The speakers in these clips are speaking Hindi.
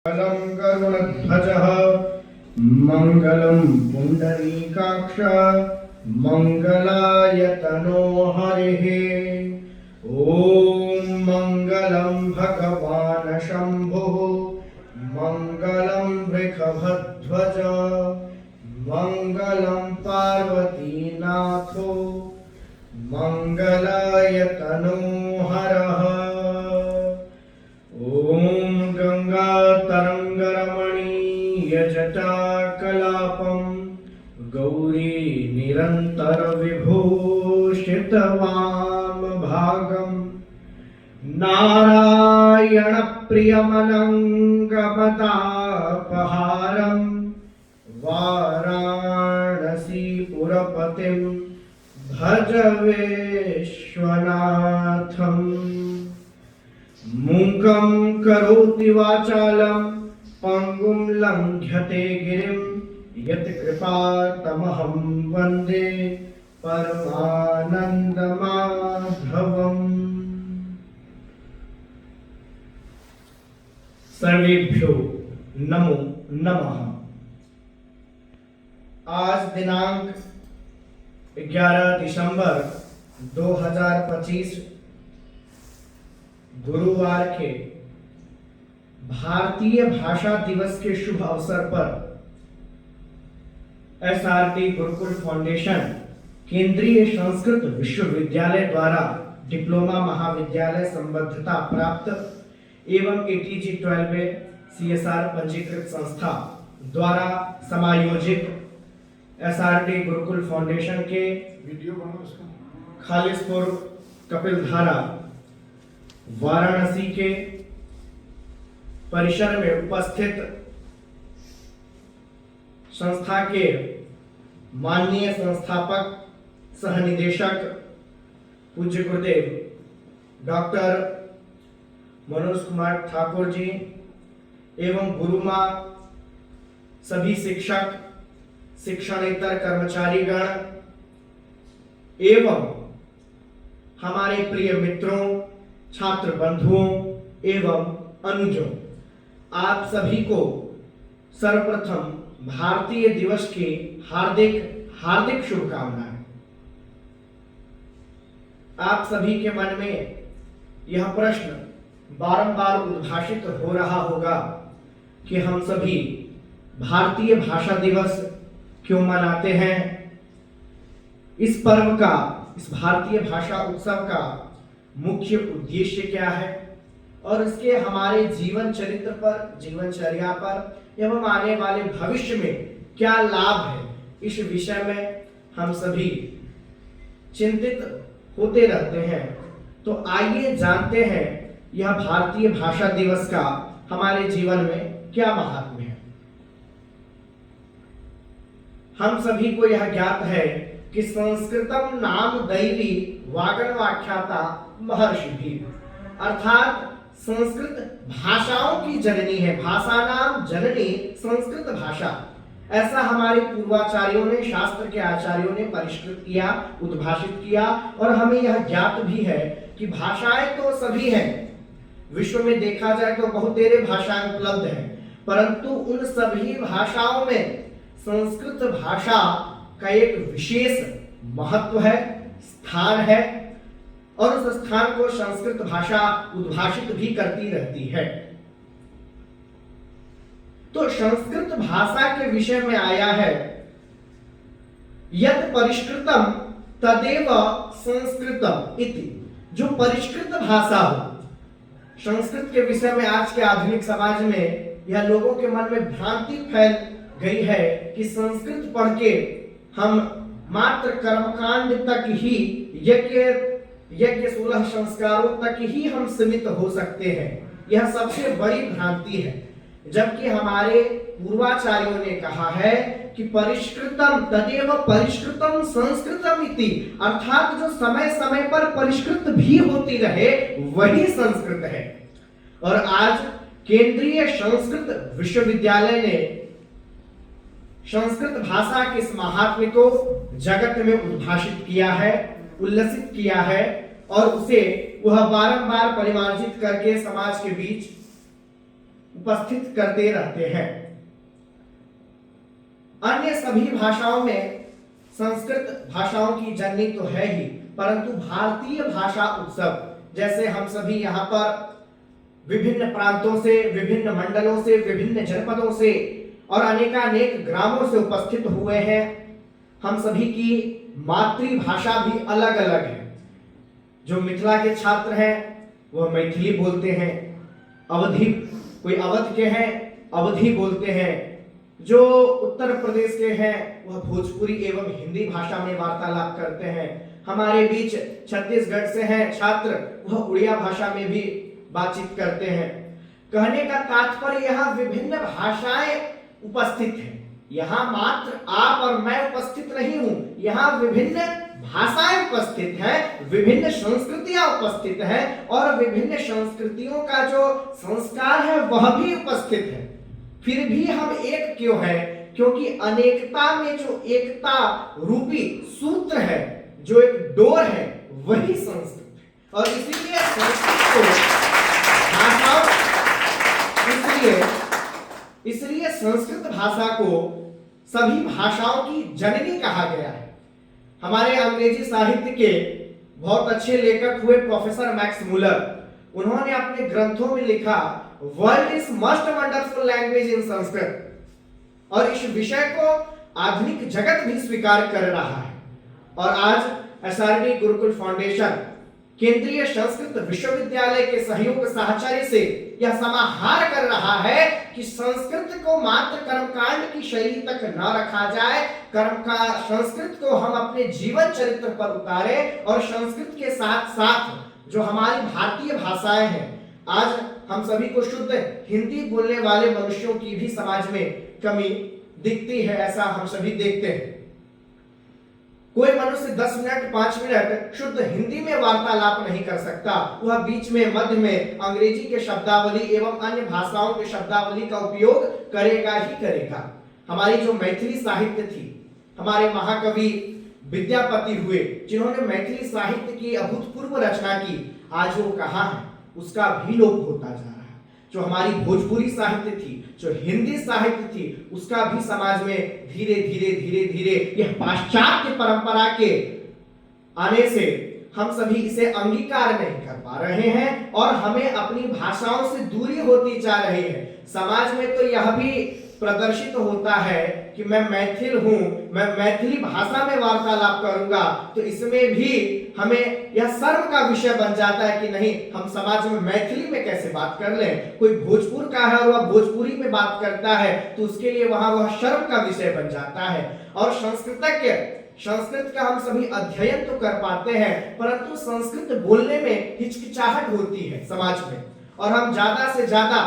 मंगलं गरुडध्वजः मंगलं पुंडरीकाक्ष मंगलायतनो हरिः। ॐ मंगलं भगवान् शम्भुः मंगलं वृषभध्वज मंगलं पार्वतीनाथो मंगलायतनो हरः। ॐ गङ्गातरङ्गरमणीयजटाकलापं गौरी निरन्तरविभूषितवामभागं नारायणप्रियमनङ्गमदापहारं वाराणसीपुरपतिं भज विश्वनाथम्। मूकं करोति वाचालं पंगुं लंघ्यते गिरिं यत्कृपातमहं वन्दे परमानन्दमाधवम्। सर्वेभ्यो नमो नमः। आज दिनांक 11 दिसंबर 2025 गुरुवार के भारतीय भाषा दिवस के शुभ अवसर पर एसआरटी गुरुकुल फाउंडेशन केंद्रीय संस्कृत विश्वविद्यालय द्वारा डिप्लोमा महाविद्यालय संबद्धता प्राप्त एवं एटीजी 12 सीएसआर पंजीकृत संस्था द्वारा समायोजित एसआरटी गुरुकुल फाउंडेशन के खालिसपुर कपिलधारा वाराणसी के परिसर में उपस्थित संस्था के माननीय संस्थापक सह निदेशक पूज्य गुरुदेव डॉक्टर मनोज कुमार ठाकुर जी एवं गुरुमा सभी शिक्षक शिक्षणेतर कर्मचारीगण एवं हमारे प्रिय मित्रों छात्र बंधुओं एवं अनुजों, आप सभी को सर्वप्रथम भारतीय दिवस की हार्दिक हार्दिक शुभकामनाएं। आप सभी के मन में यह प्रश्न बारंबार उद्भाषित हो रहा होगा कि हम सभी भारतीय भाषा दिवस क्यों मनाते हैं। इस पर्व का, इस भारतीय भाषा उत्सव का मुख्य उद्देश्य क्या है और इसके हमारे जीवन चरित्र पर, जीवनचर्या पर एवं आने वाले भविष्य में क्या लाभ है, इस विषय में हम सभी चिंतित होते रहते हैं। तो आइए जानते हैं यह भारतीय भाषा दिवस का हमारे जीवन में क्या महात्म्य है। हम सभी को यह ज्ञात है कि संस्कृतम नाम दैवी वागणवाख्याता महर्षि भी, अर्थात संस्कृत भाषाओं की जननी है, भाषा नाम जननी संस्कृत भाषा। ऐसा हमारे पूर्वाचार्यों ने, शास्त्र के आचार्यों ने परिष्कृत किया, उद्भाषित किया और हमें यह ज्ञात भी है कि भाषाएं तो सभी हैं, विश्व में देखा जाए तो बहुतेरे भाषाएं उपलब्ध हैं, परंतु उन सभी भाषाओं में संस्कृत भाषा का एक विशेष महत्व है, स्थान है और उस स्थान को संस्कृत भाषा उद्भाषित भी करती रहती है। तो संस्कृत भाषा के विषय में आया है यत् परिष्कृतम तदेव संस्कृतम इति। जो परिष्कृत भाषा हो, संस्कृत के विषय में आज के आधुनिक समाज में यह लोगों के मन में भ्रांति फैल गई है कि संस्कृत पढ़ के हम मात्र कर्मकांड तक ही, यज्ञ 16 संस्कारों तक ही हम सीमित हो सकते हैं। यह सबसे बड़ी भ्रांति है, जबकि हमारे पूर्वाचार्यों ने कहा है कि परिष्कृतम तदेव परिष्कृतम संस्कृतम इति, अर्थात जो समय समय पर परिष्कृत भी होती रहे वही संस्कृत है। और आज केंद्रीय संस्कृत विश्वविद्यालय ने संस्कृत भाषा के इस महात्म्य को जगत में उद्भाषित किया है, उल्लसित किया है और उसे वह बारंबार परिमार्जित करके समाज के बीच उपस्थित करते रहते हैं। अन्य सभी भाषाओं में संस्कृत भाषाओं की जननी तो है ही, परंतु भारतीय भाषा उत्सव, जैसे हम सभी यहाँ पर विभिन्न प्रांतों से, विभिन्न मंडलों से, विभिन्न जनपदों से और अनेकानेक ग्रामों से उपस्थित हुए हैं। हम सभी की मातृभाषा भी अलग अलग है। जो मिथिला के छात्र हैं वह मैथिली बोलते हैं, अवधि कोई अवध के हैं अवधि बोलते हैं, जो उत्तर प्रदेश के हैं वह भोजपुरी एवं हिंदी भाषा में वार्तालाप करते हैं। हमारे बीच छत्तीसगढ़ से हैं छात्र, वह उड़िया भाषा में भी बातचीत करते हैं। कहने का तात्पर्य यहाँ विभिन्न भाषाएं उपस्थित हैं। यहाँ मात्र आप और मैं उपस्थित नहीं हूं, यहाँ विभिन्न भाषाएं उपस्थित हैं, विभिन्न संस्कृतियां उपस्थित हैं और विभिन्न संस्कृतियों का जो संस्कार है वह भी उपस्थित है। फिर भी हम एक क्यों है? क्योंकि अनेकता में जो एकता रूपी सूत्र है, जो एक डोर है, वही संस्कृत है। और इसीलिए संस्कृत को भाषा, इसलिए संस्कृत भाषा को सभी भाषाओं की जननी कहा गया है। हमारे अंग्रेजी साहित्य के बहुत अच्छे लेखक हुए प्रोफेसर मैक्स मुलर, उन्होंने अपने ग्रंथों में लिखा, world is most wonderful language in Sanskrit. और इस विषय को आधुनिक जगत भी स्वीकार कर रहा है। और आज एसआरडी गुरुकुल फाउंडेशन केंद्रीय संस्कृत विश्वविद्यालय के सहयोग साहचर्य से यह समाहार कर रहा है कि संस्कृत को मात्र कर्मकांड की शैली तक न रखा जाए, संस्कृत को हम अपने जीवन चरित्र पर उतारें और संस्कृत के साथ साथ जो हमारी भारतीय भाषाएं हैं, आज हम सभी को शुद्ध हिंदी बोलने वाले मनुष्यों की भी समाज में कमी दिखती है, ऐसा हम सभी देखते हैं। कोई मनुष्य 10 मिनट 5 मिनट शुद्ध हिंदी में वार्तालाप नहीं कर सकता, वह बीच में मध्य में अंग्रेजी के शब्दावली एवं अन्य भाषाओं के शब्दावली का उपयोग करेगा ही करेगा। हमारी जो मैथिली साहित्य थी, हमारे महाकवि विद्यापति हुए, जिन्होंने मैथिली साहित्य की अभूतपूर्व रचना की, आज वो कहाँ है? उसका भी लोप होता जा रहा है। जो हमारी भोजपुरी साहित्य थी, जो हिंदी साहित्य थी, उसका भी समाज में धीरे धीरे यह पाश्चात्य परंपरा के आने से हम सभी इसे अंगीकार नहीं कर पा रहे हैं और हमें अपनी भाषाओं से दूरी होती जा रही है। समाज में तो यह भी प्रदर्शित होता है कि मैं मैथिल हूं, मैं मैथिली भाषा में वार्तालाप करूंगा, तो इसमें भी हमें यह शर्म का विषय बन जाता है कि नहीं, हम समाज में मैथिली में कैसे बात कर लें। कोई भोजपुर का है और वह भोजपुरी में बात करता है तो उसके लिए वहां वह शर्म का विषय बन जाता है। और संस्कृत का हम सभी अध्ययन तो कर पाते हैं, परंतु संस्कृत बोलने में हिचकिचाहट होती है समाज में। और हम ज्यादा से ज्यादा,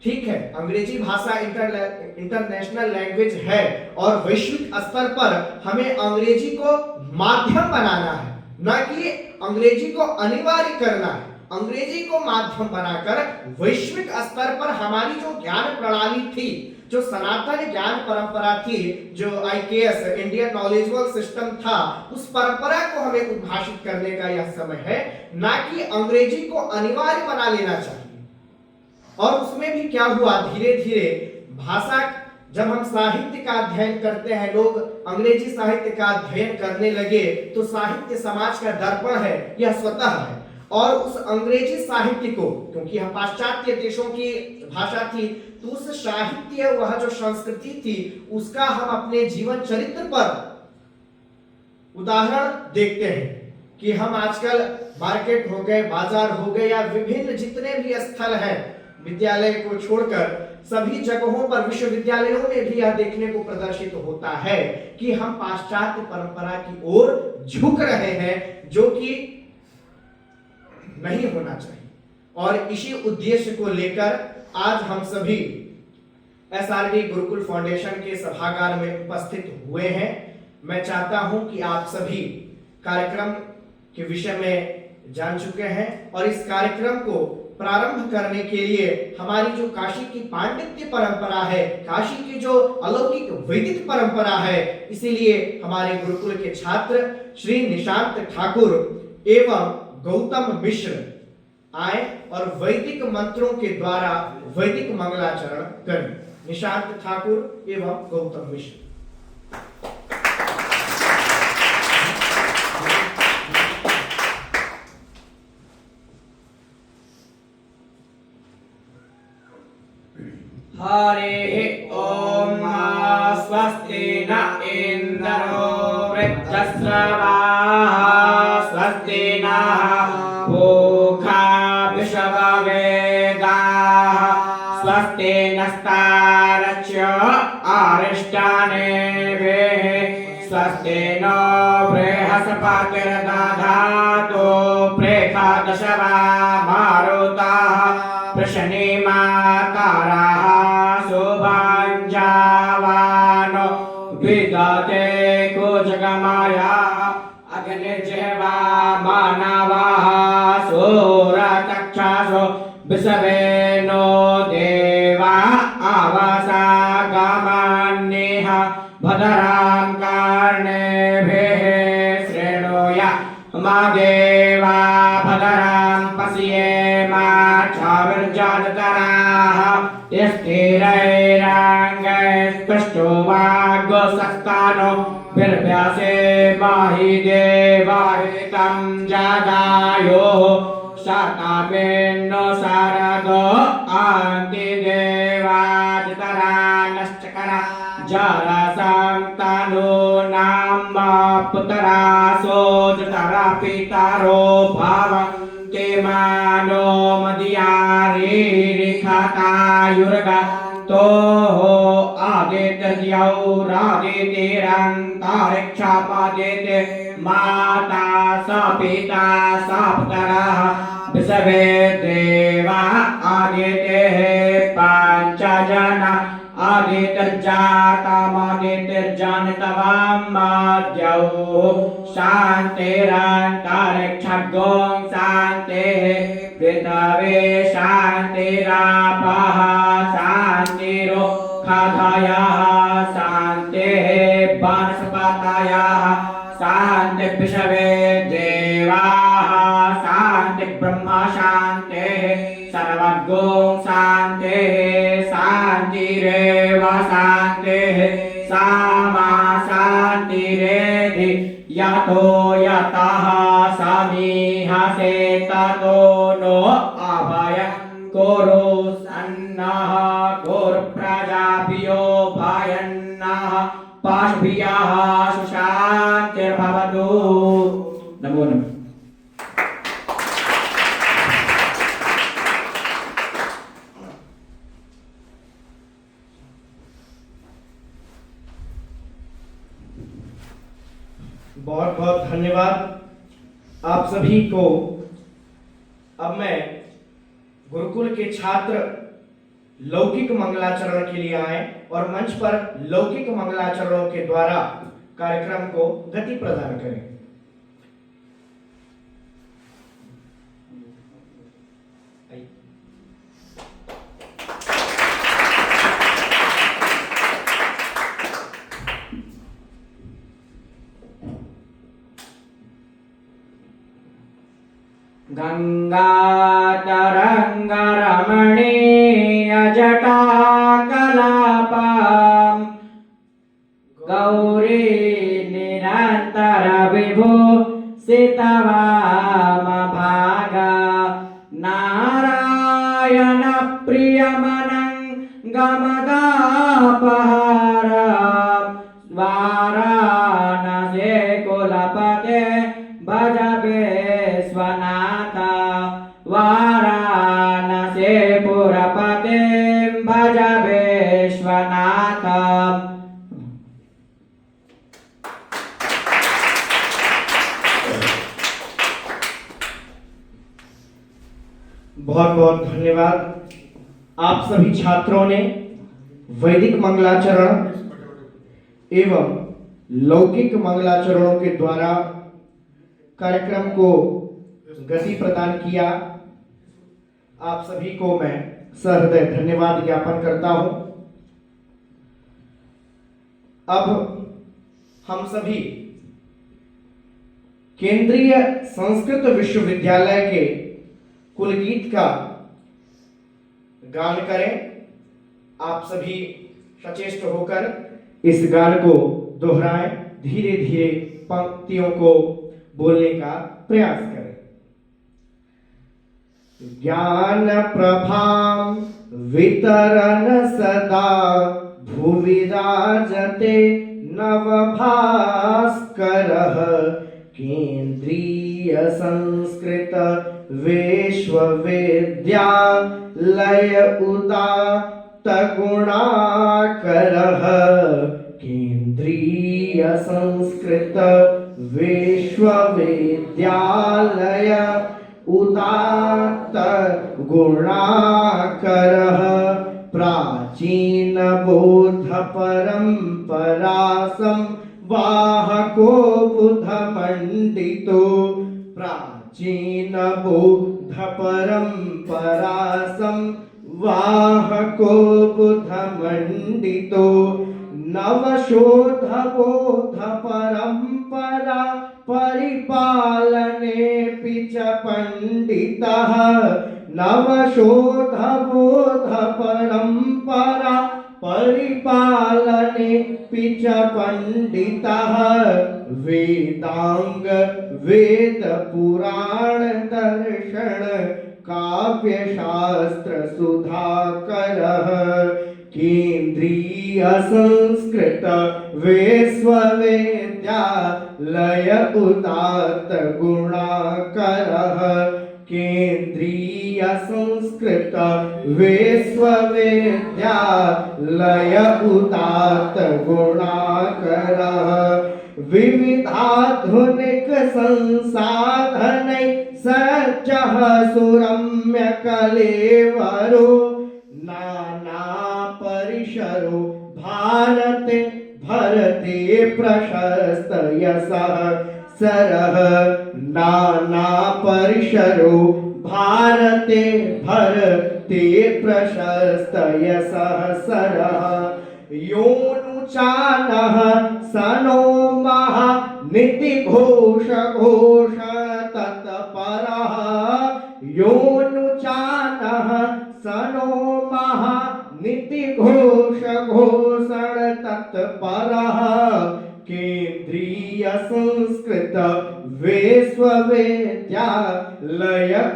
ठीक है, अंग्रेजी भाषा इंटरनेशनल लैंग्वेज है और वैश्विक स्तर पर हमें अंग्रेजी को माध्यम बनाना है, न कि अंग्रेजी को अनिवार्य करना है। अंग्रेजी को माध्यम बनाकर वैश्विक स्तर पर हमारी जो ज्ञान प्रणाली थी, जो सनातन ज्ञान परंपरा थी, जो IKS इंडियन नॉलेजेबल सिस्टम था, उस परंपरा को हमें उद्भाषित करने का यह समय है, ना कि अंग्रेजी को अनिवार्य बना लेना चाहिए। और उसमें भी क्या हुआ, धीरे धीरे भाषा, जब हम साहित्य का अध्ययन करते हैं, लोग अंग्रेजी साहित्य का अध्ययन करने लगे, तो साहित्य समाज का दर्पण है, यह स्वतः है। और उस अंग्रेजी साहित्य को, क्योंकि यह पाश्चात्य देशों की भाषा थी, तो उस साहित्य, वह जो संस्कृति थी, उसका हम अपने जीवन चरित्र पर उदाहरण देखते हैं कि हम आजकल मार्केट हो गए, बाजार हो गए, या विभिन्न जितने भी स्थल हैं, विद्यालय को छोड़कर सभी जगहों पर, विश्वविद्यालयों में भी यह देखने को प्रदर्शित होता है कि हम पाश्चात्य परंपरा की ओर झुक रहे हैं, जो कि नहीं होना चाहिए। और इसी उद्देश्य को लेकर आज हम सभी एसआरडी गुरुकुल फाउंडेशन के सभागार में उपस्थित हुए हैं। मैं चाहता हूं कि आप सभी कार्यक्रम के विषय में जान चुके हैं और इस कार्यक्रम को प्रारंभ करने के लिए हमारी जो काशी की पांडित्य परंपरा है, काशी की जो अलौकिक वैदिक परंपरा है, इसीलिए हमारे गुरुकुल के छात्र श्री निशांत ठाकुर एवं गौतम मिश्र आए और वैदिक मंत्रों के द्वारा वैदिक मंगलाचरण करें। निशांत ठाकुर एवं गौतम मिश्र। हरे ओम स्वस्ति न इंद्रो वृद्धस्रवाः स्वस्ति नः पूषा विश्ववेदाः स्वस्ति नस्तारच्य अरिष्टानेमिः स्वस्ति नो बृहस्पतिर्दधातु प्रेषादशवा मारुताः प्रशनिमाकाराः शुभाञ्जावानो विदते कुजगमाया अग्निर्जिह्वा मानवाः सूरचक्षुषो विश्वेनो देवा आवासागमान्येह भद्रां कर्णेभिः शृणुया मा देवा भद्रां पश्येमा चाविर्जातराः स्थिरैराङ्गैस्पृष्टो वाग्सक्तानो बिर्व्यासे माहि देवाहितं जगायोः शतापेन्नो शारदो अन्ति देवाजितरानश्चकरा जरसंतनूनां पुतरासो जतरा पितरो भवन्ति मानो मदीयारीरिखतायुर्गतो आदित्यौरादितिरन्तारिक्षापादिते माता स पिता स पुत्रः विश्वे देवा आदितेः पञ्चजना आदितिर्जातमदितिर्जनितवामाद्यौ शान्तिरन्तरिक्षगो शान्तिः पृथ्वी शान्तिरापः शान्तिरोषधयः शान्तिः वनस्पतयः शान्ति विश्वे देवाः शान्ति ब्रह्म शान्तिः सर्वगो शान्तिः शान्तिरेव शान्तिः सामा शान्तिरेधि यतो यतः समीहसे ततो नो अभयं कुरु सन्नः कुरुप्रजाभ्यो भयन्नः पाशभियः सुशान्तिर्भवतु। नमो नमः। बहुत बहुत धन्यवाद आप सभी को। अब मैं गुरुकुल के छात्र लौकिक मंगलाचरण के लिए आए और मंच पर लौकिक मंगलाचरणों के द्वारा कार्यक्रम को गति प्रदान करें। गङ्गातरङ्गरमणीयजटाकलापां गौरी निरन्तरविभूषितवामभागा नारायणप्रियमनङ्गमदापहारा वाराणसे कुलपते भज विश्वनाथ वाराणसे पुरपते भज विश्वनाथ। बहुत बहुत धन्यवाद आप सभी छात्रों ने वैदिक मंगलाचरण एवं लौकिक मंगलाचरणों के द्वारा कार्यक्रम को गति प्रदान किया। आप सभी को मैं सहृदय धन्यवाद ज्ञापन करता हूं। अब हम सभी केंद्रीय संस्कृत विश्वविद्यालय के कुल गीत का गान करें। आप सभी सचेष्ट होकर इस गान को दोहराएं, धीरे धीरे पंक्तियों को बोलने का प्रयास करें। ज्ञान प्रभां वितरन सदा भुवि राजते नवभास्करः केन्द्रीय संस्कृत विश्वविद्यालय उदात्त गुणाकरः केन्द्रीय संस्कृत विश्वविद्यालय उदात्त गुणाकरः प्राचीन बौद्ध परंपरा संवाहको बुद्ध मंडितो प्राचीन बौद्ध परंपरा संवाहको बुद्ध मंडितो नवशोध बौद्ध परंपरा परिपालने पिच पंडितः नवशोध बौद्ध परंपरा परिपालने पिच पंडितः वेदांग वेद पुराण दर्शन काव्य शास्त्र सुधाकरः केन्द्रीय संस्कृत विश्वविद्यालय उदात्त गुणाकरः केन्द्रीय संस्कृत विश्वविद्यालय उदात्त गुणाकरः विविधाधुनिक संसाधनै सज्जः सुरम्य कलेवरो नाना परिसरो भारते भरते प्रशस्त यशः सरः नाना परिसरो भारते भरते प्रशस्त यशः सरः योनुचानः सनो महा निति घोष घोष तत्परः योनुचानः सनो महा निति घोष घोषण तत्परः केन्द्रीय संस्कृत विश्वविद्यालय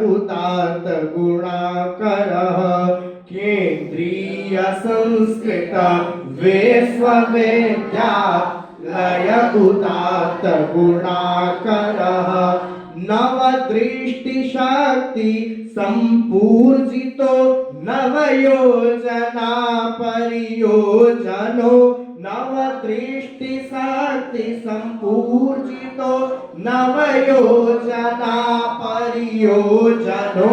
उदात्त गुणाकरः केन्द्रीय संस्कृत विश्वविद्यालय उदात्त गुणाकरः नवदृष्टि शक्ति संपूर्जितो नवयोजना परियोजनो नवदृष्टि शक्ति संपूर्जितो नवयोजना परियोजनो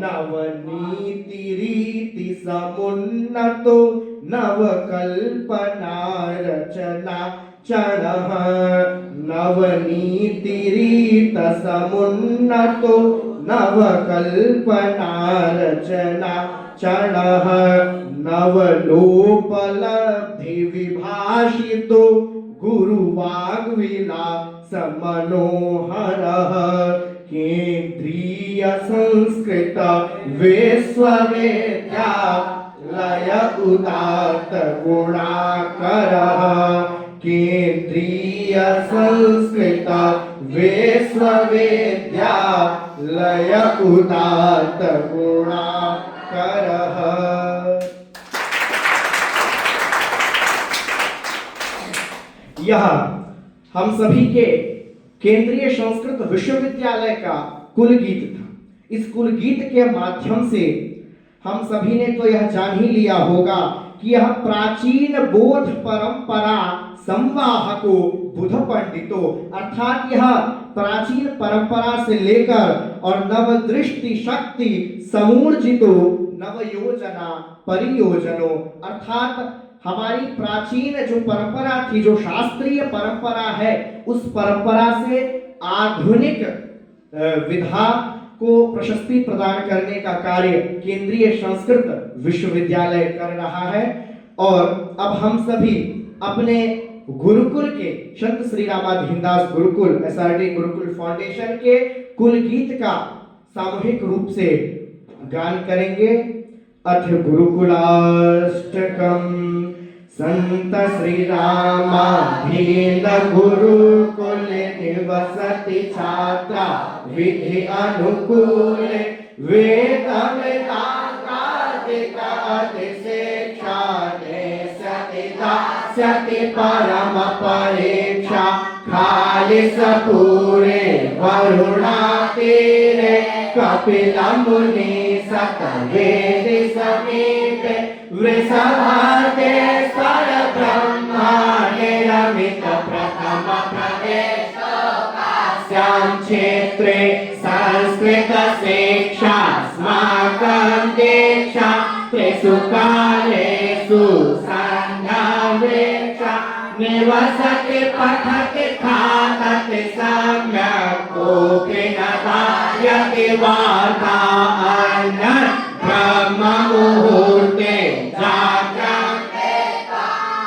नवनीति रीति समुन्नतो नवकल्पना रचना चढ़ः नवनीति रीत समुन्नतो नवकल्पना रचना चढ़ः नवलोपलब्धि विभाषितो गुरुवाग्विलास मनोहरः केन्द्रीय संस्कृत विश्वविद्यालय उदात्त गुणाकरः केन्द्रीय संस्कृत विश्वविद्यालय उदात्त गुणाकरः। यह हम सभी के केंद्रीय संस्कृत विश्वविद्यालय का कुल गीत था। इस कुल गीत के माध्यम से हम सभी ने तो यह जान ही लिया होगा कि यह प्राचीन बौद्ध परंपरा संवाहको बुद्ध पंडितो अर्थात यह प्राचीन परंपरा से लेकर और नवदृष्टि शक्ति समूर्जितो नवयोजना परियोजनो अर्थात हमारी प्राचीन जो परंपरा थी, जो शास्त्रीय परंपरा है, उस परंपरा से आधुनिक विधा को प्रशस्ति प्रदान करने का कार्य केंद्रीय संस्कृत विश्वविद्यालय कर रहा है। और अब हम सभी अपने गुरुकुल के संत श्री रामाधीन दास गुरुकुल SRD गुरुकुल फाउंडेशन के कुल गीत का सामूहिक रूप से गान करेंगे। अथ गुरुकुलाष्टकम संत श्री रामाधीन गुरुकुल निवसति छात्रा विधि अनुकूल वेद वेदांगादिक शिक्षा देशति दास्यति परम परीक्षा खालिस पूरे वरुणा तीरे कपिल मुनि सत वेद समीपे वृषभादेश्वर ब्रह्मा निरमित प्रथम प्रदेश काश्याम क्षेत्रे संस्कृत शिक्षा स्माकं दीक्षा तेषु कालेषु संध्यावेक्षा निवसति पठति खादति सम्यक् कोऽपि न धार्यति वार्ता अन्यत् ब्रह्म मुहूर्ते जाग्रते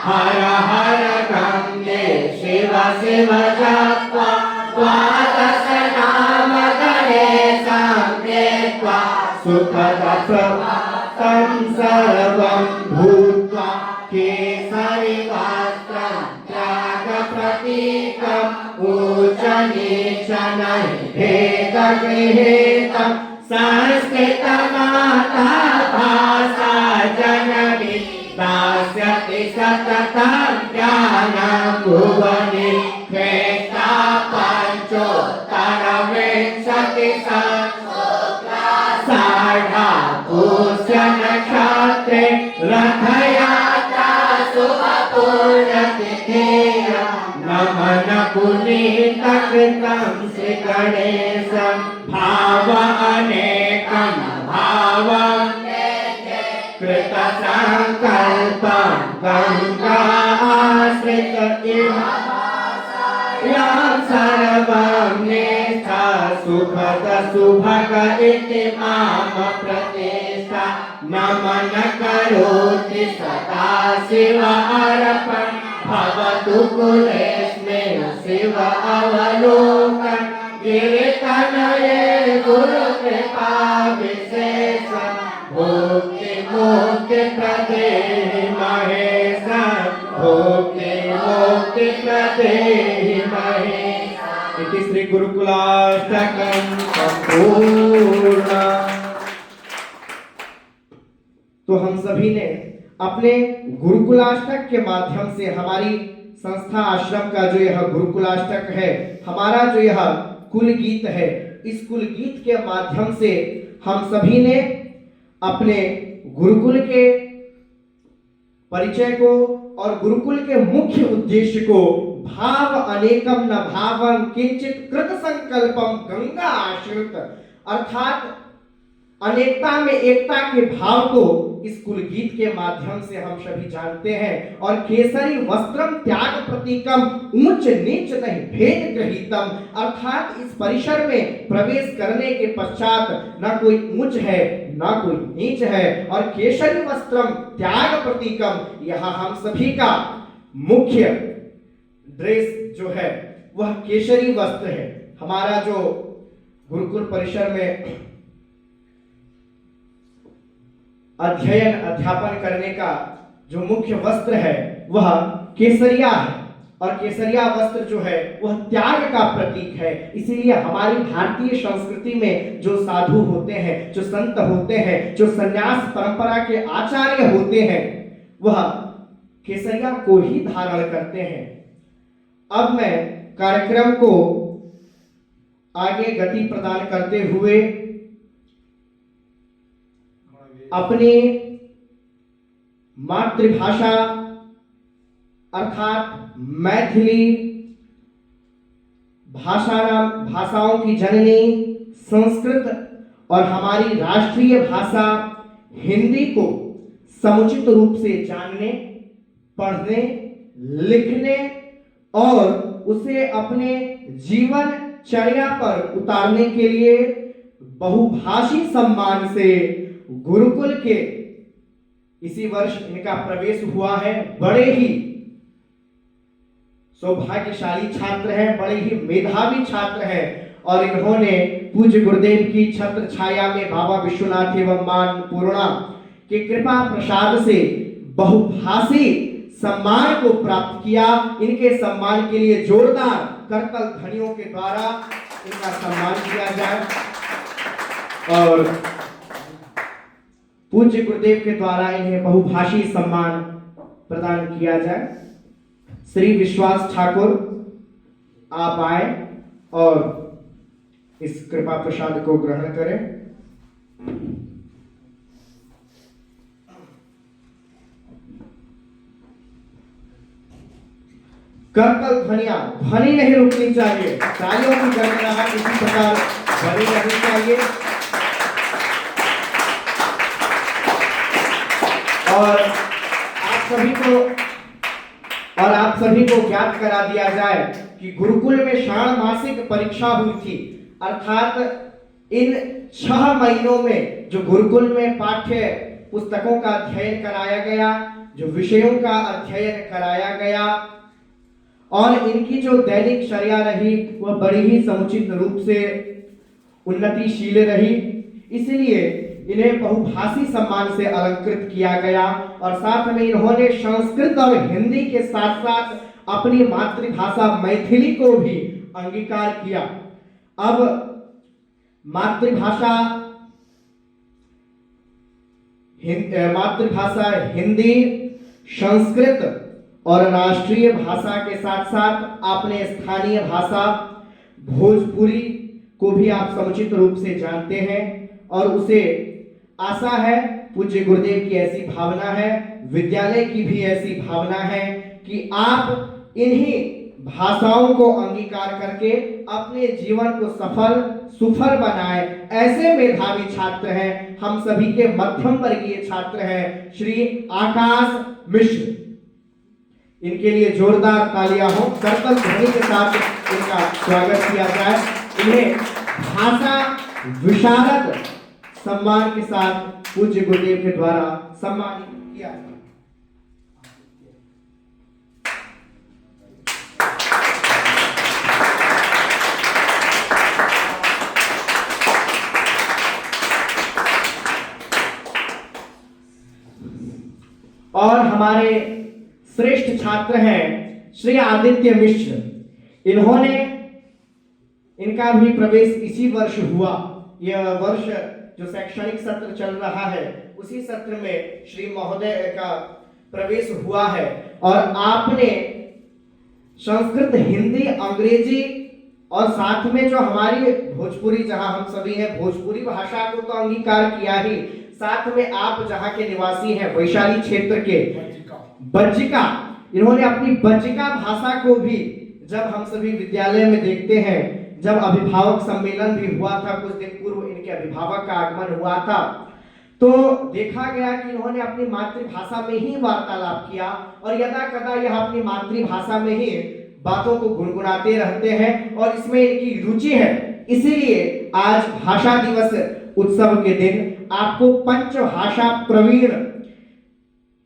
हर हर गङ्गे शिव शिव जप्त्वा द्वादश नाम गणेशं ध्येत्वा सुखदप्रभातं सर्वं भूत्वा केसरी वस्त्रं त्यागप्रतीकम् ऊच नीच नहि भेदगृहीतं संस्कृत माता भाषा जननी दास्यति सततं ज्ञानं भुवनि श्रेष्ठा पञ्चोत्तरविंशति सार्धा पुष्य नक्षत्रे रथयात्रा शुभपूर्णतिथेया नमन पुनीत कृतं श्री गणेशं भाव अनेकं भावं कृत संकल्पं गंगा आश्रित यं सर्वं निष्ठा सुखद सुभग इति माम प्रतिष्ठा नमन करोति सदा शिव अर्पण भवतु कुलेस्मिन् शिव अवलोकन कीर्तनये गुरु कृपा विशेषं भुक्ति मुक्ति प्रदेहि महेशं भुक्ति मुक्ति प्रदेहि महेशं। इति श्री गुरुकुलाष्टकं संपूर्ण। तो हम सभी ने अपने गुरुकुलाष्टक के माध्यम से हमारी संस्था आश्रम का जो यह गुरुकुलाष्टक है, हमारा जो यह कुल गीत है, इस कुल गीत के माध्यम से हम सभी ने अपने गुरुकुल के परिचय को और गुरुकुल के मुख्य उद्देश्य को भाव अनेकम न भावम किंचित कृत संकल्पम गंगा आश्रित अर्थात अनेकता में एकता के भाव को इस कुल गीत के माध्यम से हम सभी जानते हैं। और केसरी वस्त्रम त्याग प्रतीकम ऊंच नीच नहीं भेद गृहीतम अर्थात इस परिसर में प्रवेश करने के पश्चात न कोई ऊंच है न कोई नीच है। और केसरी वस्त्रम त्याग प्रतीकम यहाँ हम सभी का मुख्य ड्रेस जो है वह केसरी वस्त्र है। हमारा जो गुरुकुल परिसर में अध्ययन अध्यापन करने का जो मुख्य वस्त्र है वह केसरिया है। और केसरिया वस्त्र जो है वह त्याग का प्रतीक है। इसीलिए हमारी भारतीय संस्कृति में जो साधु होते हैं, जो संत होते हैं, जो संन्यास परंपरा के आचार्य होते हैं, वह केसरिया को ही धारण करते हैं। अब मैं कार्यक्रम को आगे गति प्रदान करते हुए अपनी मातृभाषा अर्थात मैथिली भाषाओं की जननी संस्कृत और हमारी राष्ट्रीय भाषा हिंदी को समुचित रूप से जानने, पढ़ने, लिखने और उसे अपने जीवन चर्या पर उतारने के लिए बहुभाषी सम्मान से गुरुकुल के इसी वर्ष इनका प्रवेश हुआ है। बड़े ही सौभाग्यशाली छात्र हैं, बड़े ही मेधावी छात्र हैं और इन्होंने पूज्य गुरुदेव की छत्र छाया में बाबा विश्वनाथ एवं मान पूर्णा के कृपा प्रसाद से बहुभाषी सम्मान को प्राप्त किया। इनके सम्मान के लिए जोरदार करतल ध्वनियों के द्वारा इनका सम्मान किया जाए और पूज्य गुरुदेव के द्वारा इन्हें बहुभाषी सम्मान प्रदान किया जाए। श्री विश्वास ठाकुर आप आए और इस कृपा प्रसाद को ग्रहण करें। करतल ध्वनि नहीं रुकनी चाहिए, तालियों की गड़गड़ाहट इसी प्रकार बनी रहनी चाहिए। और आप सभी को ज्ञात करा दिया जाए कि गुरुकुल में षाण्मासिक परीक्षा हुई थी, अर्थात इन 6 महीनों में जो गुरुकुल में पाठ्य पुस्तकों का अध्ययन कराया गया, जो विषयों का अध्ययन कराया गया और इनकी जो दैनिक चर्या रही वह बड़ी ही समुचित रूप से उन्नतिशील रही, इसलिए इन्हें बहुभाषी सम्मान से अलंकृत किया गया। और साथ में इन्होंने संस्कृत और हिंदी के साथ साथ अपनी मातृभाषा मैथिली को भी अंगीकार किया। अब मातृभाषा हिंदी, संस्कृत और राष्ट्रीय भाषा के साथ साथ आपने स्थानीय भाषा भोजपुरी को भी आप समुचित रूप से जानते हैं और उसे आशा है, पूज्य गुरुदेव की ऐसी भावना है, विद्यालय की भी ऐसी भावना है कि आप इन्हीं भाषाओं को अंगीकार करके अपने जीवन को सुफल बनाए। ऐसे मेधावी छात्र हैं, हम सभी के मध्यम वर्गीय छात्र हैं श्री आकाश मिश्र। इनके लिए जोरदार तालियां हो, करतल ध्वनि के साथ इनका स्वागत किया जाए। इन्हें भाषा विशारद सम्मान के साथ पूज्य गुरुदेव के द्वारा सम्मानित किया जाए। और हमारे श्रेष्ठ छात्र हैं श्री आदित्य मिश्र। इनका भी प्रवेश इसी वर्ष हुआ। यह वर्ष जो शैक्षणिक सत्र चल रहा है उसी सत्र में श्री महोदय का प्रवेश हुआ है और आपने संस्कृत, हिंदी, अंग्रेजी और साथ में जो हमारी भोजपुरी, जहां हम सभी हैं, भोजपुरी भाषा को तो अंगीकार किया ही, साथ में आप जहां के निवासी हैं वैशाली क्षेत्र के बज्जिका, इन्होंने अपनी बज्जिका भाषा को भी, जब हम सभी विद्यालय में देखते हैं, जब अभिभावक सम्मेलन भी हुआ था कुछ दिन पूर्व, इनके अभिभावक का आगमन हुआ था, तो देखा गया कि इन्होंने अपनी मातृभाषा में ही वार्तालाप किया और यदा कदा यह अपनी मातृभाषा में ही बातों को गुनगुनाते रहते हैं और इसमें इनकी रुचि है। इसीलिए आज भाषा दिवस उत्सव के दिन आपको पंचभाषा प्रवीण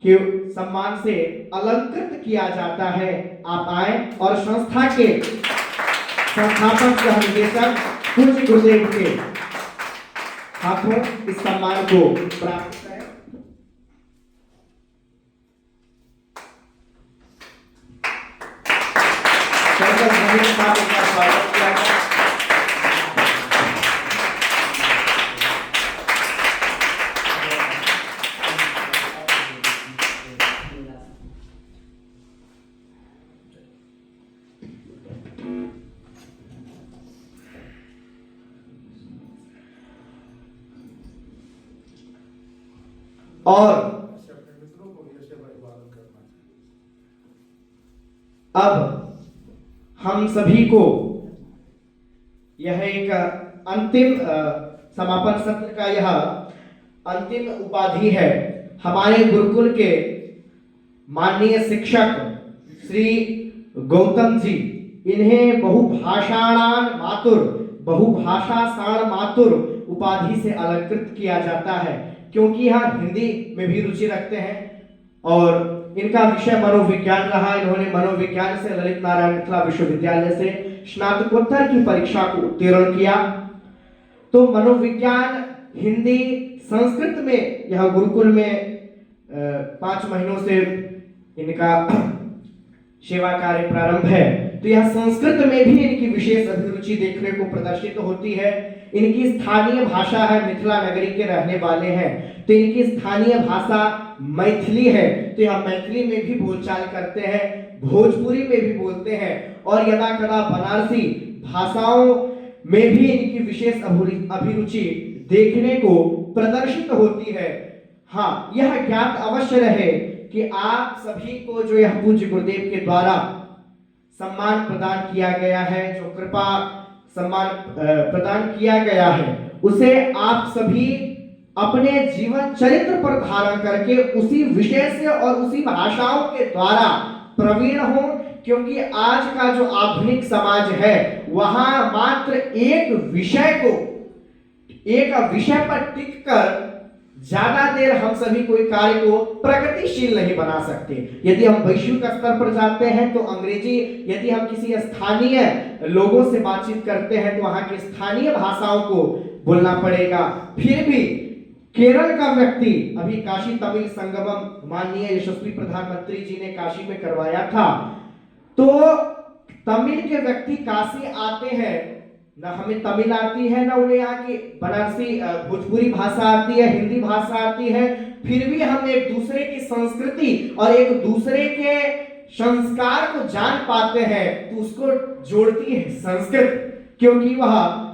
के सम्मान से अलंकृत किया जाता है। आप आए और संस्था के संस्थापक सह निदेशक पूज्य गुरुदेव के हाथों इस सम्मान को प्राप्त करें। स्वागत किया जाए। और अब हम सभी को यह एक अंतिम समापन सत्र का यह अंतिम उपाधि है। हमारे गुरुकुल के माननीय शिक्षक श्री गौतम जी, इन्हें बहुभाषा साण मातुर उपाधि से अलंकृत किया जाता है, क्योंकि यह हिंदी में भी रुचि रखते हैं और इनका विषय मनोविज्ञान रहा। इन्होंने मनोविज्ञान से ललित नारायण मिथिला विश्वविद्यालय से स्नातकोत्तर की परीक्षा को उत्तीर्ण किया। तो मनोविज्ञान, हिंदी, संस्कृत में यह गुरुकुल में 5 महीनों से इनका सेवा कार्य प्रारंभ है। तो यह संस्कृत में भी इनकी विशेष अभिरुचि देखने को प्रदर्शित होती है। इनकी स्थानीय भाषा है, मिथिला नगरी के रहने वाले हैं, तो इनकी स्थानीय भाषा मैथिली है। तो यह मैथिली में भी बोलचाल करते हैं, भोजपुरी में भी बोलते हैं और यदा कदा बनारसी भाषाओं में भी इनकी विशेष अभिरुचि देखने को प्रदर्शित होती है। हाँ, यह ज्ञात अवश्य रहे कि आप सभी को जो यह पूज्य गुरुदेव के द्वारा सम्मान प्रदान किया गया है, जो कृपा सम्मान प्रदान किया गया है, उसे आप सभी अपने जीवन चरित्र पर धारण करके उसी विषय से और उसी भाषाओं के द्वारा प्रवीण हो। क्योंकि आज का जो आधुनिक समाज है वहां मात्र एक विषय पर टिककर ज्यादा देर हम सभी कोई कार्य को प्रगतिशील नहीं बना सकते। यदि हम वैश्विक स्तर पर जाते हैं तो अंग्रेजी, यदि हम किसी स्थानीय लोगों से बातचीत करते हैं तो वहां की स्थानीय भाषाओं को बोलना पड़ेगा। फिर भी केरल का व्यक्ति, अभी काशी तमिल संगमम माननीय यशस्वी प्रधानमंत्री जी ने काशी में करवाया था, तो तमिल के व्यक्ति काशी आते हैं, ना हमें तमिल आती है ना उन्हें यहाँ की बनारसी भोजपुरी भाषा आती है, हिंदी भाषा आती है, फिर भी हम एक दूसरे की संस्कृति और एक दूसरे के संस्कार को जान पाते हैं। तो उसको जोड़ती है संस्कृत, क्योंकि वह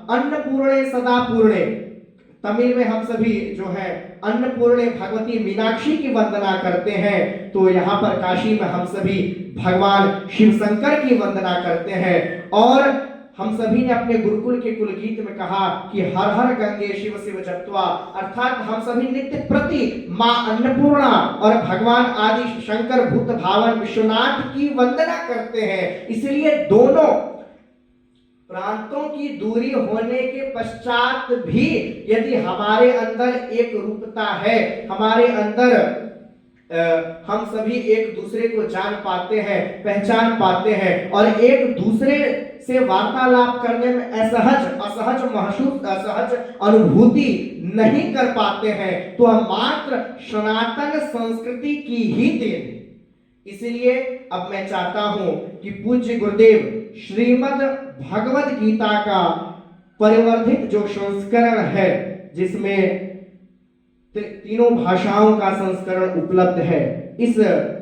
अन्नपूर्णे सदा पूर्णे, तमिल में हम सभी जो है अन्नपूर्णे भगवती मीनाक्षी की वंदना करते हैं, तो यहाँ पर काशी में हम सभी भगवान शिव शंकर की वंदना करते हैं। और हम सभी ने अपने गुरुकुल के कुल गीत में कहा कि हर हर गंगे शिव शिव जप्त्वा, अर्थात हम सभी नित्य प्रति मां अन्नपूर्णा और भगवान आदि शंकर भूत भावन विश्वनाथ की वंदना करते हैं। इसलिए दोनों प्रांतों की दूरी होने के पश्चात भी यदि हमारे अंदर एक रूपता है, हमारे अंदर हम सभी एक दूसरे को जान पाते हैं, पहचान पाते हैं और एक दूसरे से वार्तालाप करने में असहज महसूस, असहज अनुभूति नहीं कर पाते हैं, तो हम मात्र सनातन संस्कृति की ही देन है। इसलिए अब मैं चाहता हूं कि पूज्य गुरुदेव श्रीमद् भगवद गीता का परिवर्धित जो संस्करण है, जिसमें तीनों भाषाओं का संस्करण उपलब्ध है, इस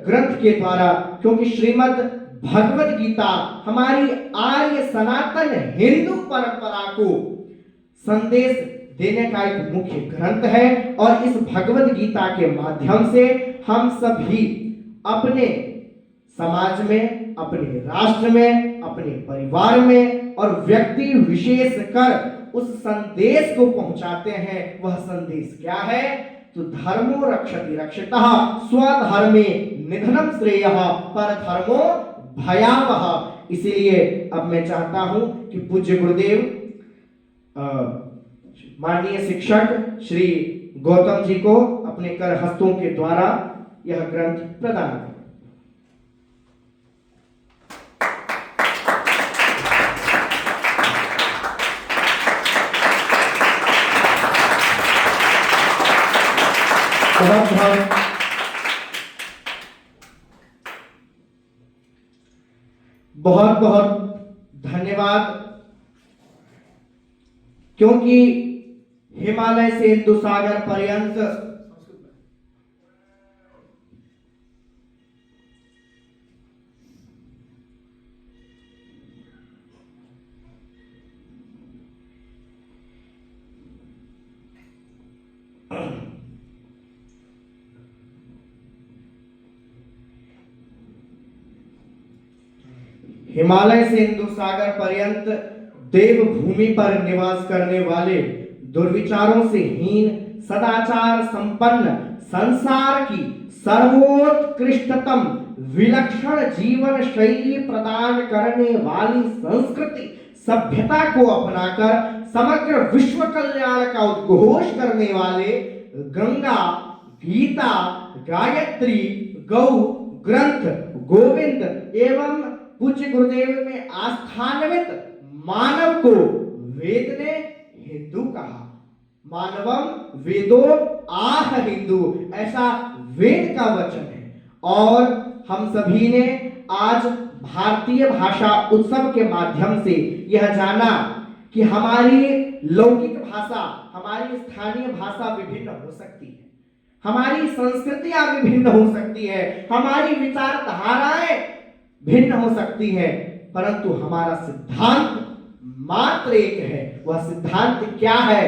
ग्रंथ के द्वारा, क्योंकि श्रीमद् भगवद गीता हमारी आर्य सनातन हिंदू परंपरा को संदेश देने का एक मुख्य ग्रंथ है और इस भगवद गीता के माध्यम से हम सभी अपने समाज में, अपने राष्ट्र में, अपने परिवार में और व्यक्ति विशेष कर उस संदेश को पहुंचाते हैं। वह संदेश क्या है? तो धर्मो रक्षति रक्षितः स्वधर्मे निधनम श्रेयः परधर्मो भयावह। इसीलिए अब मैं चाहता हूं कि पूज्य गुरुदेव माननीय शिक्षक श्री गौतम जी को अपने कर हस्तों के द्वारा यह ग्रंथ प्रदान करें। बहुत बहुत धन्यवाद, क्योंकि हिमालय से हिंदू सागर पर्यंत हिमालय से हिंदू सागर पर्यंत देवभूमि पर निवास करने वाले दुर्विचारों से हीन, सदाचार संपन्न, संसार की सर्वोत्कृष्टतम विलक्षण जीवन शैली प्रदान करने वाली संस्कृति सभ्यता को अपनाकर समग्र विश्व कल्याण का उद्घोष करने वाले गंगा, गीता, गायत्री, गौ, ग्रंथ गोविंद एवं पूज्य गुरुदेव में आस्थान्वित मानव को वेद ने हिंदू कहा। मानवम वेदो आह हिंदू, ऐसा वेद का वचन है। और हम सभी ने आज भारतीय भाषा उत्सव के माध्यम से यह जाना कि हमारी लौकिक भाषा, हमारी स्थानीय भाषा विभिन्न हो सकती है, हमारी संस्कृतियां विभिन्न हो सकती है, हमारी विचारधाराएं भिन्न हो सकती है, परंतु हमारा सिद्धांत मात्र एक है। वह सिद्धांत क्या है?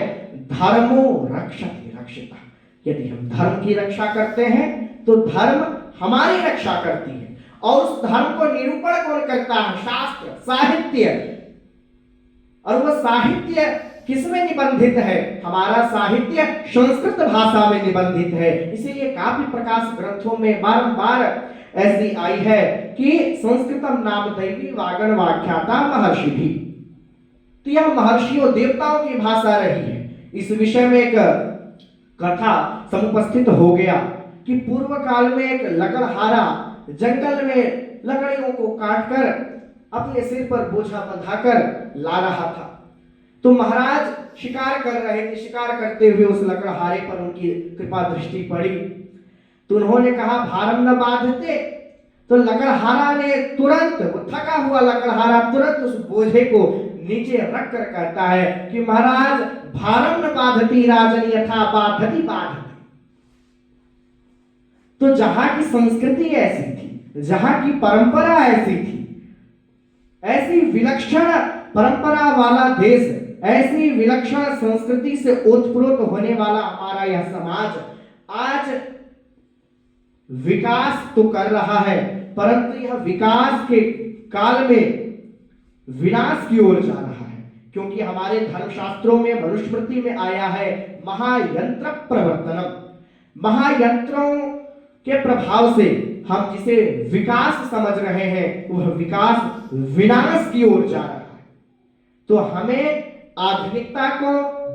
धर्मो रक्षति रक्षिता। यदि हम धर्म की रक्षा करते हैं तो धर्म हमारी रक्षा करती है। और उस धर्म को निरूपण कौन करता है? शास्त्र, साहित्य। और वह साहित्य किसमें निबंधित है? हमारा साहित्य संस्कृत भाषा में निबंधित है। इसीलिए काव्य प्रकाश ग्रंथों में बारंबार ऐसी आई है कि संस्कृतम नाम दैवी वागण वाख्याता महर्षि भी। तो यह महर्षियों देवताओं की भाषा रही है। इस विषय में एक कथा समुपस्थित हो गया कि पूर्व काल में एक लकड़हारा जंगल में लकड़ियों को काटकर अपने सिर पर बोझा बंधाकर ला रहा था। तो महाराज शिकार कर रहे थे। शिकार करते हुए उस लकड़हारे पर उनकी कृपा दृष्टि पड़ी तो उन्होंने कहा, भारम न बांधते। तो लकड़हारा ने तुरंत, वो थका हुआ लकड़हारा तुरंत उस बोझे को नीचे रख कर कहता है कि महाराज, भारम न बाधती राजन यथा बाधती बाधती। तो जहां की संस्कृति ऐसी थी, जहां की परंपरा ऐसी थी, ऐसी विलक्षण परंपरा वाला देश, ऐसी विलक्षण संस्कृति से ओतप्रोत होने वाला हमारा यह समाज आज विकास तो कर रहा है, परंतु यह विकास के काल में विनाश की ओर जा रहा है। क्योंकि हमारे धर्मशास्त्रों में, मनुस्मृति में आया है महायंत्र प्रवर्तनम। महायंत्रों के प्रभाव से हम जिसे विकास समझ रहे हैं वह विकास विनाश की ओर जा रहा है। तो हमें आधुनिकता को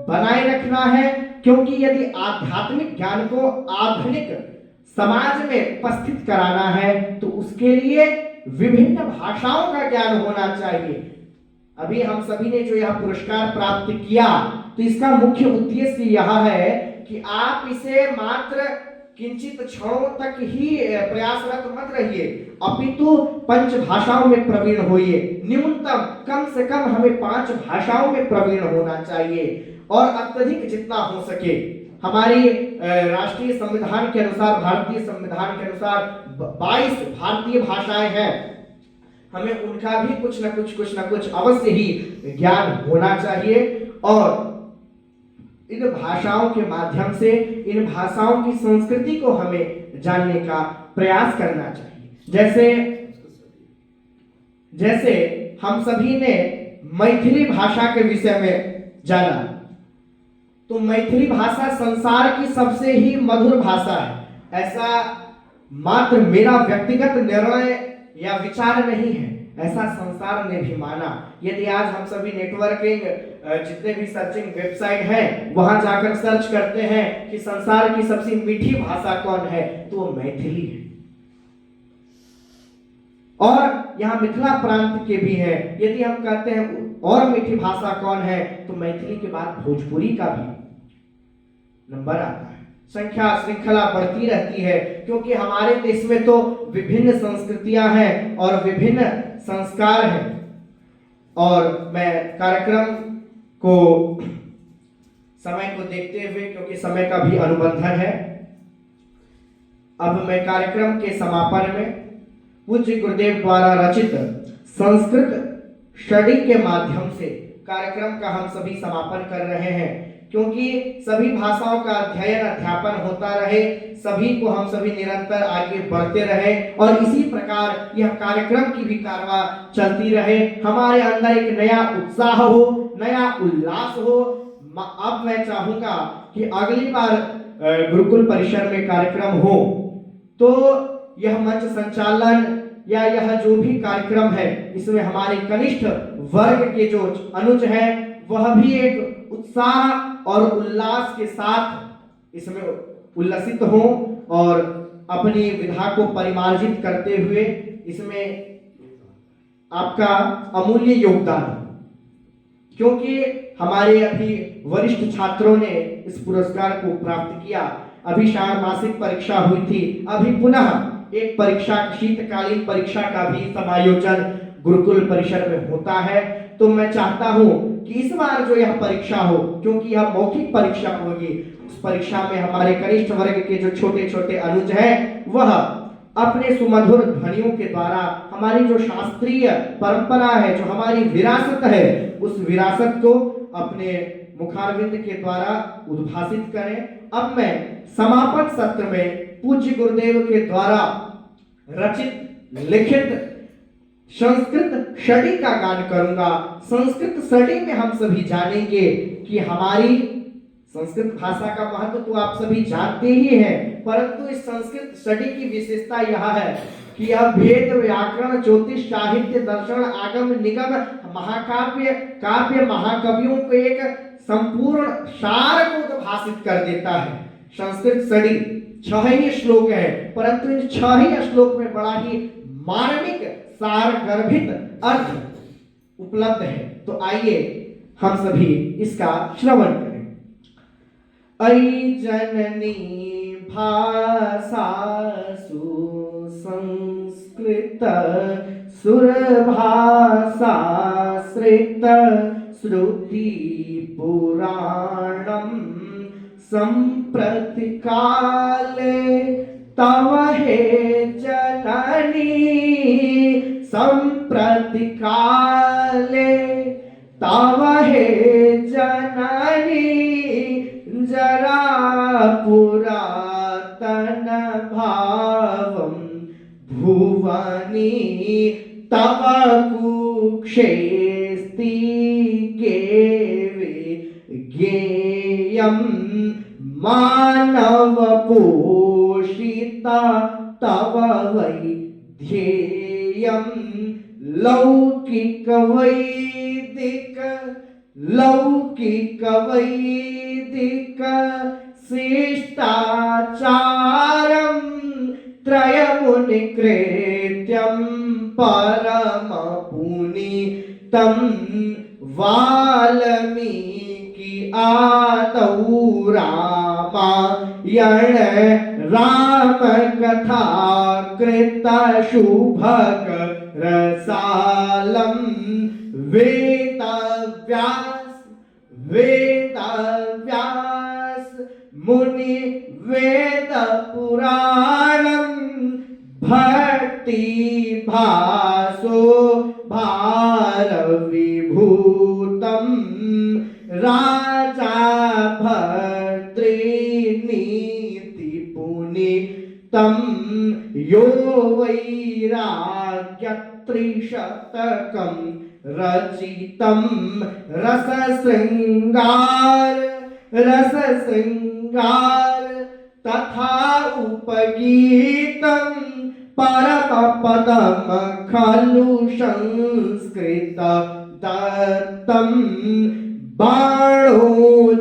बनाए रखना है, क्योंकि यदि आध्यात्मिक ज्ञान को आधुनिक समाज में उपस्थित कराना है तो उसके लिए विभिन्न भाषाओं का ज्ञान होना चाहिए। अभी हम सभी ने जो यह पुरस्कार प्राप्त किया तो इसका मुख्य उद्देश्य यह है कि आप इसे मात्र किंचित क्षणों तक ही प्रयासरत मत रहिए, अपितु 5 भाषाओं में प्रवीण होइए। न्यूनतम कम से कम हमें 5 भाषाओं में प्रवीण होना चाहिए और अत्यधिक जितना हो सके। हमारी राष्ट्रीय संविधान के अनुसार, भारतीय संविधान के अनुसार 22 भारतीय भाषाएं हैं। हमें उनका भी कुछ न कुछ अवश्य ही ज्ञान होना चाहिए और इन भाषाओं के माध्यम से, इन भाषाओं की संस्कृति को हमें जानने का प्रयास करना चाहिए। जैसे हम सभी ने मैथिली भाषा के विषय में जाना, तो मैथिली भाषा संसार की सबसे ही मधुर भाषा है। ऐसा मात्र मेरा व्यक्तिगत निर्णय या विचार नहीं है, ऐसा संसार ने भी माना। यदि आज हम सभी नेटवर्किंग जितने भी सर्चिंग वेबसाइट हैं वहां जाकर सर्च करते हैं कि संसार की सबसे मीठी भाषा कौन है, तो वो मैथिली है। और यहाँ मिथिला प्रांत के भी है। यदि हम कहते हैं और मीठी भाषा कौन है, तो मैथिली के बाद भोजपुरी का भी नंबर आता है। संख्या श्रृंखला बढ़ती रहती है, क्योंकि हमारे देश में तो विभिन्न संस्कृतियां हैं और विभिन्न संस्कार हैं। और मैं कार्यक्रम को, समय को देखते हुए, क्योंकि समय का भी अनुबंधन है, अब मैं कार्यक्रम के समापन में पूज्य गुरुदेव द्वारा रचित संस्कृत स्टडी के माध्यम से कार्यक्रम का हम सभी समापन कर रहे हैं। क्योंकि सभी भाषाओं का अध्ययन अध्यापन होता रहे, सभी को हम सभी निरंतर आगे बढ़ते रहे और इसी प्रकार यह कार्यक्रम की भी कारवा चलती रहे। हमारे अंदर एक नया उत्साह हो, नया उल्लास हो। अब मैं चाहूंगा कि अगली बार गुरुकुल परिसर में कार्यक्रम हो तो यह मंच संचालन या यह जो भी कार्यक्रम है, इसमें हमारे कनिष्ठ वर्ग के जो अनुज हैं वह भी एक उत्साह और उल्लास के साथ इसमें उल्लसित हो और अपनी विधा को परिमार्जित करते हुए इसमें आपका अमूल्य योगदान है, क्योंकि हमारे अभी वरिष्ठ छात्रों ने इस पुरस्कार को प्राप्त किया। अभी षाण्मासिक परीक्षा हुई थी, अभी पुनः एक परीक्षा, शीतकालीन परीक्षा का भी समायोजन गुरुकुल परिसर में होता है। तो मैं चाहता हूं कि इस बार जो यह परीक्षा हो, क्योंकि यह मौखिक परीक्षा होगी, उस परीक्षा में हमारे कनिष्ठ वर्ग के जो छोटे छोटे अनुज हैं वह अपने सुमधुर ध्वनियों के द्वारा हमारी जो शास्त्रीय परंपरा है, जो हमारी विरासत है, उस विरासत को अपने मुखारविंद के द्वारा उद्भासित करें। अब मैं समापन सत्र में पूज्य गुरुदेव के द्वारा रचित लिखित संस्कृत षडी का गान करूंगा। संस्कृत षडी में हम सभी जानेंगे कि हमारी संस्कृत भाषा का महत्व तो आप सभी जानते ही हैं, परंतु इस संस्कृत षडी की विशेषता यह है कि यह वेद, व्याकरण, ज्योतिष, साहित्य, दर्शन, आगम, निगम, महाकाव्य, काव्य, महाकवियों को एक संपूर्ण सार को उद्भासित कर देता है। संस्कृत षडी 6 ही श्लोक है, परंतु इन 6 ही श्लोक में बड़ा ही मार्मिक सार गर्भित अर्थ उपलब्ध है। तो आइए हम सभी इसका श्रवण करें। ऐ जननी भाषासु संस्कृत सुरभाषा श्रित श्रुति पुराणम संप्रति काले तव हे जननी संप्रति काले तव हे जननी जरा पुरातन भावं भुवनी तव कुक्षेस्ति ज्ञेयं मानव पोषिता तव वै ध्येयं लौकिक वैदिक शिष्टाचारं त्रयमुनिकृत्यं परमपुनीतं वाल्मीकि आदौ रामायण रामकथा कृत शुभक रसालं वेदव्यास मुनि वेद पुराणं भक्ति भासो भार विभूतं राजा भर्तृनीति पुनीतं यो वैराग्यत्रिशतकं रचितं रसशृंगार तथा उपगीतं परमपदं खलु संस्कृत दत्तं बाणोच्छेष्टं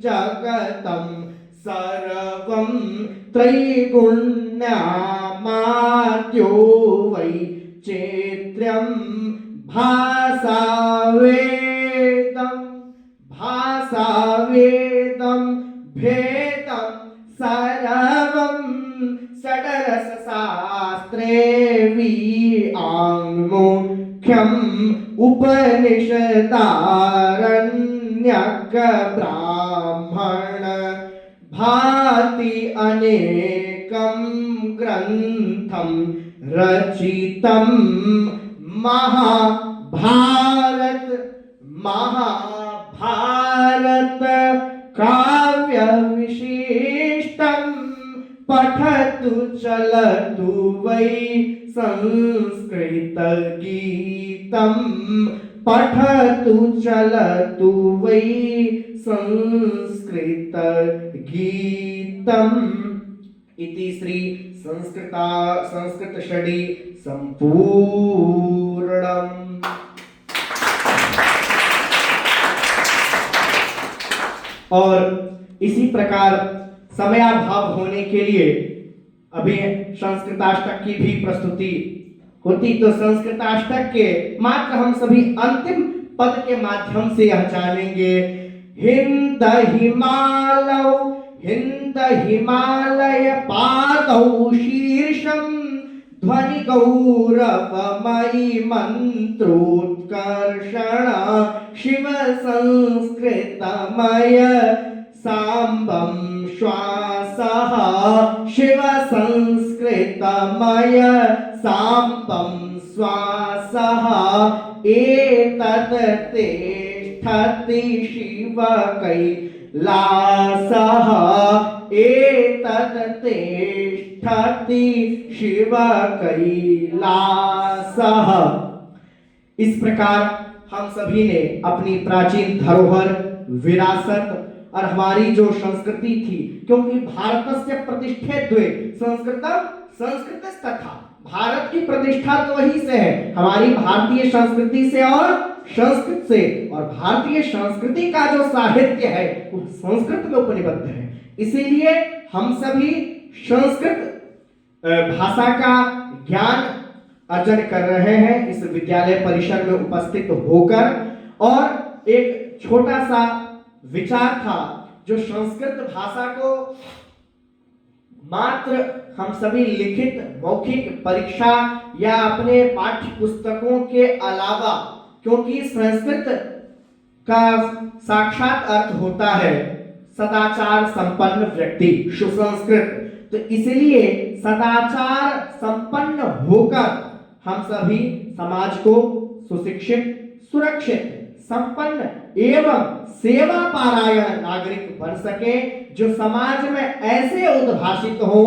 जगतं सर्वं त्रैगुण्यामाद्यो वै चैत्र्यं भाषावेदं भेदं सर्वं षडरसशास्त्रे विआङ्मुख्यम् उपनिषदारण्यक ब्राह्मण भाति अनेकं ग्रन्थं रचितं महाभारत काव्य विशिष्टं पठतु चलतु वै संस्कृत गीतं पठतु चलतु वै संस्कृत गीतम् इति श्री संस्कृत षडी संपूर्णम्। और इसी प्रकार समयाभाव होने के लिए अभी संस्कृताष्टक की भी प्रस्तुति होती, तो संस्कृताष्टक के मात्र हम सभी अंतिम पद के माध्यम से यह जानेंगे। हिंद हिमालय पादौ शीर्षं ध्वनि गौरवमयी मंत्रोत्कर्षण शिव संस्कृतमय सांबं श्वासः शिव संस्कृतमय सांबं श्वासः एतत् तिष्ठति शिव कैलासः एतत् तिष्ठति शिव कैलासः। इस प्रकार हम सभी ने अपनी प्राचीन धरोहर, विरासत और हमारी जो संस्कृति थी, क्योंकि भारत से प्रतिष्ठित द्वे संस्कृतम संस्कृतस्तथा, भारत की प्रतिष्ठा तो वही से है, हमारी भारतीय संस्कृति से और संस्कृत से, और भारतीय संस्कृति का जो साहित्य है वो संस्कृत में उपनिबद्ध है। इसीलिए हम सभी संस्कृत भाषा का ज्ञान अर्जन कर रहे हैं इस विद्यालय परिसर में उपस्थित होकर। और एक छोटा सा विचार था जो संस्कृत भाषा को मात्र हम सभी लिखित मौखिक परीक्षा या अपने पाठ्य पुस्तकों के अलावा, क्योंकि संस्कृत का साक्षात अर्थ होता है सदाचार संपन्न व्यक्ति, सुसंस्कृत, तो इसलिए सदाचार संपन्न होकर हम सभी समाज को सुशिक्षित, सुरक्षित, संपन्न एवं सेवा पारायण नागरिक बन सके, जो समाज में ऐसे उद्भाषित हो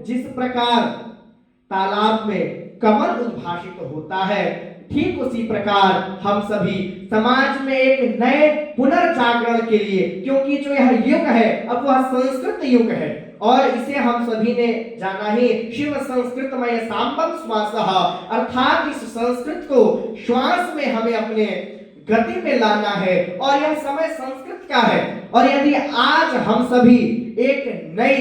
जिस प्रकार तालाब में कमल उद्भाषित होता है, ठीक उसी प्रकार हम सभी समाज में एक नए पुनर्जागरण के लिए, क्योंकि जो यह युग है अब वह संस्कृत युग है और इसे हम सभी ने जाना ही शिव संस्कृतमय सांबं श्वासः, अर्थात इस संस्कृत को श्वास में हमें अपने गति में लाना है और यह समय संस्कृत का है। और यदि आज हम सभी एक नई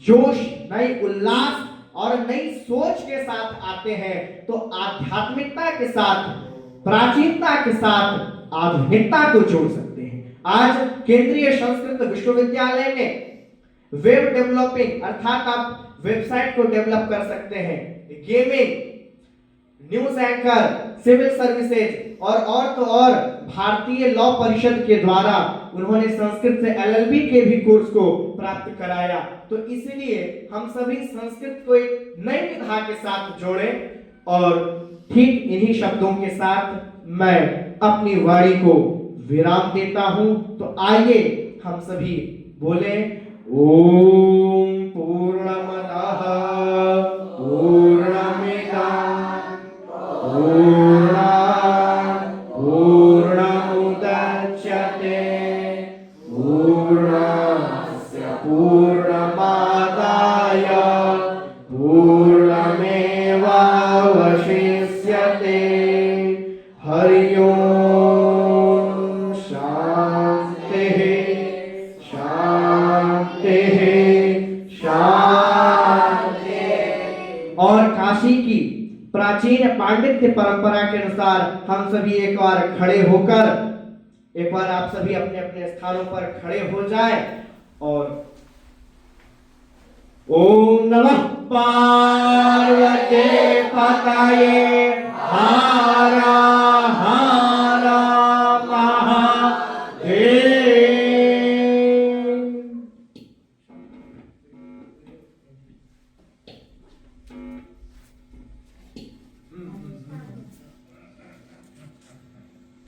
जोश, नई उल्लास और नई सोच के साथ आते हैं तो आध्यात्मिकता के साथ, प्राचीनता के साथ आधुनिकता को जोड़ सकते हैं। आज केंद्रीय संस्कृत विश्वविद्यालय ने वेब डेवलपिंग, अर्थात आप वेबसाइट को डेवलप कर सकते हैं, gaming, news anchor, civil services और तो और भारतीय लॉ परिषद के द्वारा उन्होंने संस्कृत से LLB के भी कोर्स को प्राप्त कराया। तो इसलिए हम सभी संस्कृत को एक नई विधा के साथ जोड़ें। और ठीक इन्हीं शब्दों के साथ मैं अपनी वाणी को विराम देता हूं। तो आइए हम सभी बोले ओम पूर्णमदः पूर्णमिदं पूर्णात् पूर्णमुदच्यते पूर्णस्य पूर्णमादाय पूर्णमेवावशिष्यते। हरि ओम शांतिः शांतिः शांतिः। और काशी की प्राचीन पांडित्य परंपरा के अनुसार हम सभी एक बार खड़े होकर, एक बार आप सभी अपने अपने स्थानों पर खड़े हो जाए और ओम नमः पार्वती पतये।